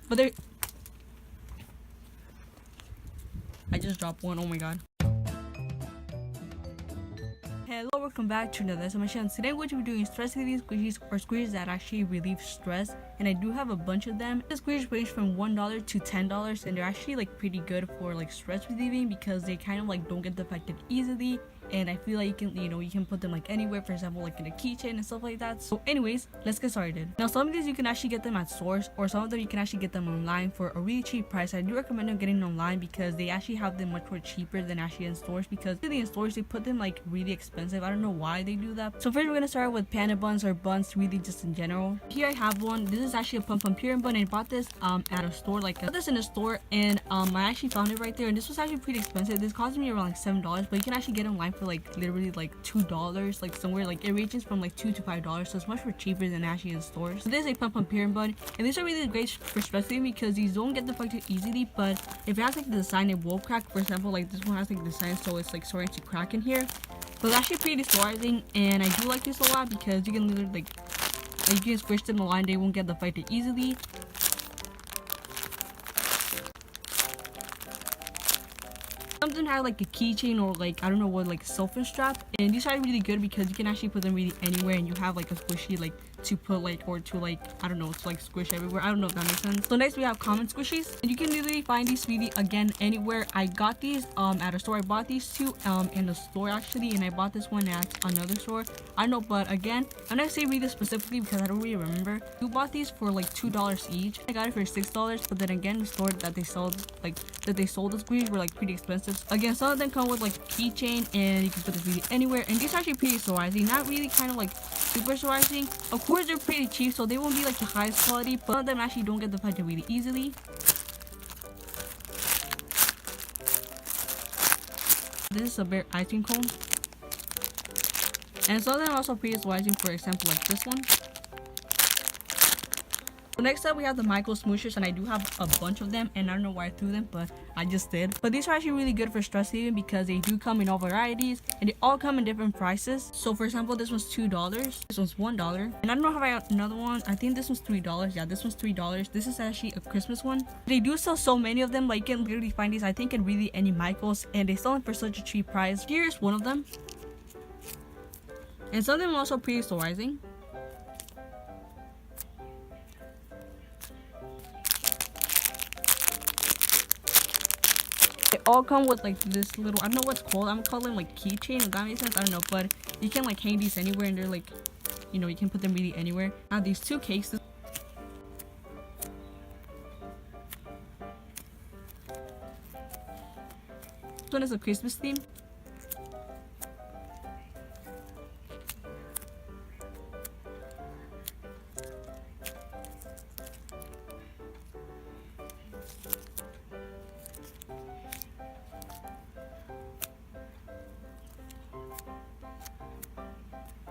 But they're... I just dropped one. Oh my god. Hello, welcome back to another submission. Today I'm going to be doing stress relief squishies, or squishies that actually relieve stress, and I do have a bunch of them. The squishies range from $1 to $10, and they're actually like pretty good for like stress relieving because they kind of like don't get defected easily, and I feel like you can put them like anywhere, for example like in a keychain and stuff like that. So anyways, let's get started. Now some of these you can actually get them at stores, or some of them you can actually get them online for a really cheap price. I do recommend them getting online because they actually have them much more cheaper than actually in stores, because really in stores they put them like really expensive. I don't know why they do that. So first we're gonna start with panda buns, or buns really just in general. Here I have one. This is actually a Pom Pom Purin bun, and I bought this at a store. I got this in a store, and I actually found it right there, and this was actually pretty expensive. This cost me around like $7, but you can actually get online for like literally like $2, like somewhere like it ranges from like $2 to $5, so it's much more cheaper than actually in stores. So this is a Pom Pom Purin bun, and these are really great for stress relief because these don't get deflected easily, but if it has like the design, it will crack. For example, like this one has like the design, so it's like starting to crack in here. But it's actually pretty polarizing, and I do like this a lot because you can literally like you can squish them a line, they won't get deflected easily. Something have like a keychain, or like I don't know what, like cell strap, and these are really good because you can actually put them really anywhere, and you have like a squishy like to put like, or to like, I don't know, to like squish everywhere. I don't know if that makes sense. So next we have common squishies, and you can literally find these really again anywhere. I got these at a store. I bought these two in a store actually, and I bought this one at another store. I don't know, but again, I'm not saying really specifically because I don't really remember. We bought these for like $2 each. I got it for $6, but then again the store that they sold the squishies were like pretty expensive. Again, some of them come with like a keychain, and you can put this really anywhere, and these are actually pretty polarizing, not really kind of like super polarizing. Of course they're pretty cheap, so they won't be like the highest quality, but some of them actually don't get deflected really easily. This is a bear ice cream cone, and some of them are also pretty polarizing, for example like this one. So next up we have the micro smooshers, and I do have a bunch of them, and I don't know why I threw them, but I just did. But these are actually really good for stress relieving because they do come in all varieties, and they all come in different prices. So for example, this one's $2, this one's $1, and I don't know if I got another one. I think this one's $3. Yeah, this one's $3. This is actually a Christmas one. They do sell so many of them, like you can literally find these I think in really any Michaels, and they sell them for such a cheap price. Here's one of them, and some of them are also pretty polarizing. They all come with like this little, I don't know what's called, I'm calling them like keychain, if that makes sense. I don't know, but you can like hang these anywhere, and they're like, you can put them really anywhere. Now these two cakes, this one is a Christmas theme.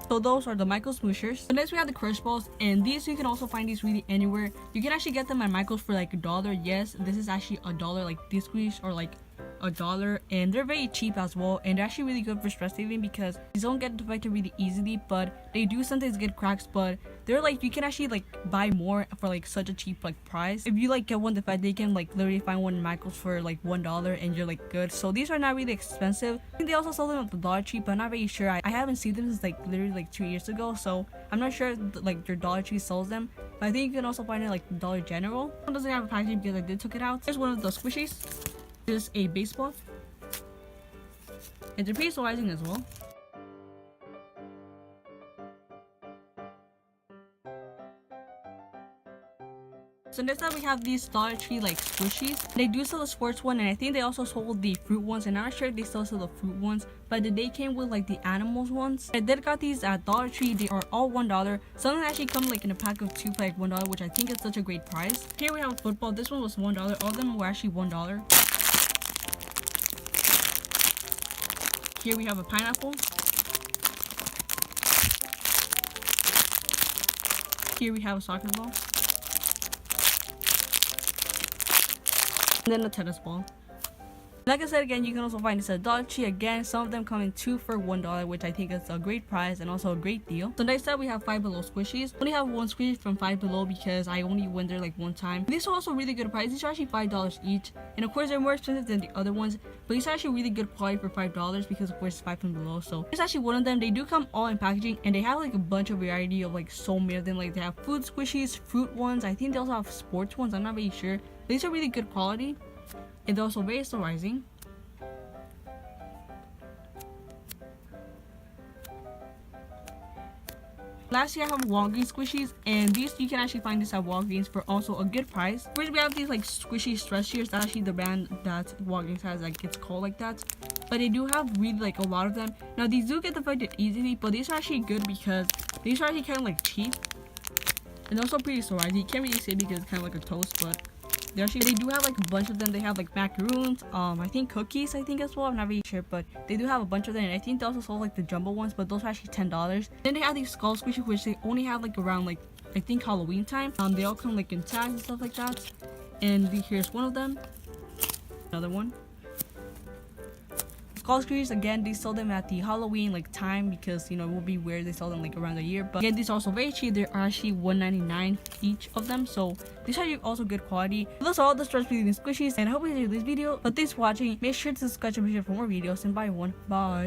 So those are the Michaels smooshers. So next we have the crush balls, and these you can also find these really anywhere. You can actually get them at Michaels for like $1. Yes, this is actually $1. Like these squeeze are like $1, and they're very cheap as well, and they're actually really good for stress relieving because these don't get deflected really easily, but they do sometimes get cracks. But they're like, you can actually like buy more for like such a cheap like price. If you like get one defected, you can like literally find one in Michaels for like $1, and you're like good. So these are not really expensive. I think they also sell them at the Dollar Tree, but I'm not really sure. I haven't seen them since like literally like 2 years ago, so I'm not sure if, like your Dollar Tree sells them. But I think you can also find it like Dollar General. One doesn't have a packaging because I did took it out. Here's one of the squishies. This is a baseball, and they're pretty polarizing as well. So next up we have these Dollar Tree like squishies. They do sell the sports one, and I think they also sold the fruit ones, and I'm not sure if they still sell the fruit ones, but they came with like the animals ones. I did got these at Dollar Tree. They are all $1. Some of them actually come like in a pack of 2 for like $1, which I think is such a great price. Here we have a football. This one was $1. All of them were actually $1. Here we have a pineapple. Here we have a soccer ball. And then a tennis ball. Like I said again, you can also find this at Dollar Tree. Again, some of them come in 2 for $1, which I think is a great price and also a great deal. So next up we have Five Below Squishies. I only have one squishy from Five Below because I only went there like one time. These are also really good price. These are actually $5 each, and of course they're more expensive than the other ones, but these are actually really good quality for $5 because of course it's Five Below. So here's actually one of them. They do come all in packaging, and they have like a bunch of variety of like so many of them. Like they have food squishies, fruit ones. I think they also have sports ones. I'm not really sure. But these are really good quality, and they're also very slow rising. Lastly, I have Walgreens squishies, and these you can actually find this at Walgreens for also a good price. First, we have these like squishy stress shears. That's actually the brand that Walgreens has, like it's called like that. But they do have really like a lot of them. Now these do get affected easily, but these are actually good because these are actually kind of like cheap and also pretty slow rising. You can't really say because it's kind of like a toast, but they do have like a bunch of them. They have like macaroons, I think cookies, I think as well. I'm not really sure, but they do have a bunch of them. And I think they also sold like the jumbo ones, but those are actually $10. Then they have these skull squishies, which they only have like around like I think Halloween time. They all come like in tags and stuff like that. And here's one of them. Another one. Skull squishies, again, they sell them at the Halloween like time because you know it will be weird. They sell them like around the year, but again, these are also very cheap. They are actually $1.99 each of them, so these are also good quality. So those are all the stress relieving squishies, and I hope you enjoyed this video. But thanks for watching. Make sure to subscribe to my channel for more videos, and bye everyone. Bye.